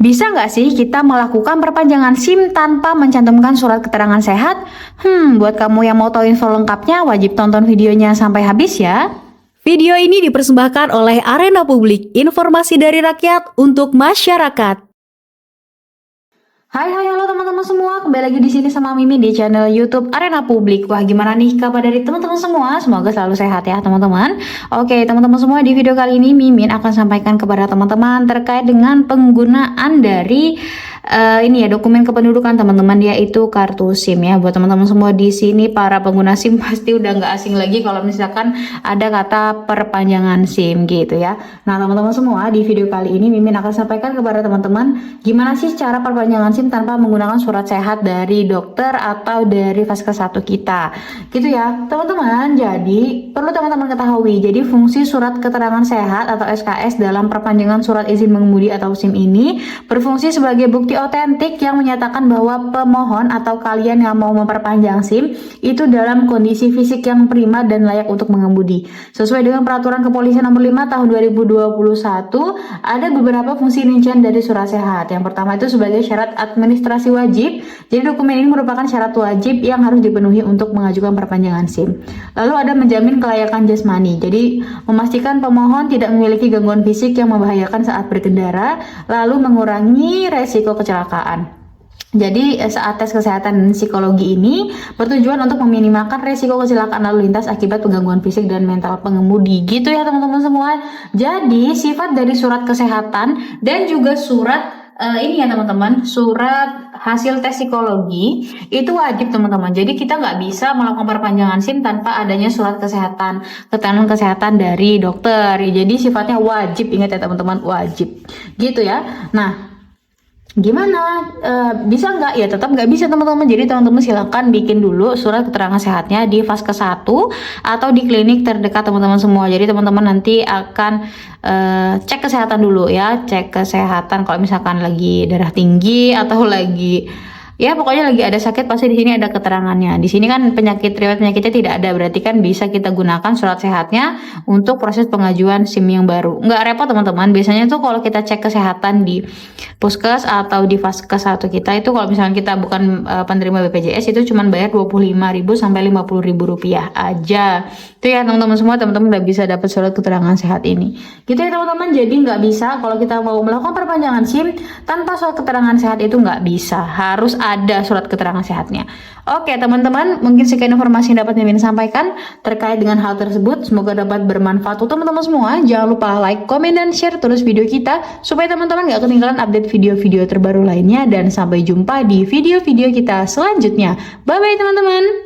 Bisa nggak sih kita melakukan perpanjangan SIM tanpa mencantumkan surat keterangan sehat? Buat kamu yang mau tahu info lengkapnya, wajib tonton videonya sampai habis ya. Video ini dipersembahkan oleh Arena Publik, informasi dari rakyat untuk masyarakat. Hai halo teman-teman semua, kembali lagi di sini sama Mimi di channel YouTube Arena Publik. Wah, gimana nih kabar dari teman-teman semua? Semoga selalu sehat ya teman-teman. Oke teman-teman semua, di video kali ini Mimin akan sampaikan kepada teman-teman terkait dengan penggunaan dari ini ya, dokumen kependudukan teman-teman, yaitu kartu SIM ya. Buat teman-teman semua di sini para pengguna SIM pasti udah nggak asing lagi kalau misalkan ada kata perpanjangan SIM gitu ya. Nah teman-teman semua, di video kali ini Mimin akan sampaikan kepada teman-teman gimana sih cara perpanjangan SIM tanpa menggunakan surat sehat dari dokter atau dari Vaskes 1 kita gitu ya teman-teman. Jadi perlu teman-teman ketahui, jadi fungsi surat keterangan sehat atau SKS dalam perpanjangan surat izin mengemudi atau SIM ini berfungsi sebagai bukti otentik yang menyatakan bahwa pemohon atau kalian yang mau memperpanjang SIM itu dalam kondisi fisik yang prima dan layak untuk mengemudi. Sesuai dengan peraturan kepolisian nomor 5 tahun 2021, ada beberapa fungsi rincian dari surat sehat. Yang pertama itu sebagai syarat administrasi wajib. Jadi dokumen ini merupakan syarat wajib yang harus dipenuhi untuk mengajukan perpanjangan SIM. Lalu ada menjamin kelayakan jasmani. Jadi memastikan pemohon tidak memiliki gangguan fisik yang membahayakan saat berkendara, lalu mengurangi resiko kecelakaan. Jadi saat tes kesehatan dan psikologi ini bertujuan untuk meminimalkan resiko kecelakaan lalu lintas akibat penggangguan fisik dan mental pengemudi gitu ya teman-teman semua. Jadi sifat dari surat kesehatan dan juga surat ini ya teman-teman, surat hasil tes psikologi itu wajib teman-teman. Jadi kita nggak bisa melakukan perpanjangan SIM tanpa adanya surat kesehatan, keterangan kesehatan dari dokter. Jadi sifatnya wajib, ingat ya teman-teman, wajib gitu ya. Nah gimana, bisa nggak? Ya tetap nggak bisa teman-teman. Jadi teman-teman silakan bikin dulu surat keterangan sehatnya di Vaskes 1 atau di klinik terdekat teman-teman semua. Jadi teman-teman nanti akan cek kesehatan dulu ya, cek kesehatan kalau misalkan lagi darah tinggi atau lagi ya pokoknya lagi ada sakit, pasti di sini ada keterangannya. Di sini kan riwayat penyakitnya tidak ada, berarti kan bisa kita gunakan surat sehatnya untuk proses pengajuan SIM yang baru. Nggak repot teman-teman. Biasanya tuh kalau kita cek kesehatan di Puskes atau di Vaskes 1 kita itu, kalau misalnya kita bukan penerima BPJS, itu cuma bayar 25.000 sampai 50.000 rupiah aja. Itu ya teman-teman semua, teman-teman udah bisa dapat surat keterangan sehat ini. Gitu ya teman-teman. Jadi nggak bisa kalau kita mau melakukan perpanjangan SIM tanpa surat keterangan sehat, itu nggak bisa. Harus ada surat keterangan sehatnya. Oke teman-teman, mungkin sekian informasi yang dapat Mimin sampaikan terkait dengan hal tersebut. Semoga dapat bermanfaat untuk teman-teman semua. Jangan lupa like, komen, dan share terus video kita supaya teman-teman gak ketinggalan update video-video terbaru lainnya. Dan sampai jumpa di video-video kita selanjutnya. Bye-bye teman-teman.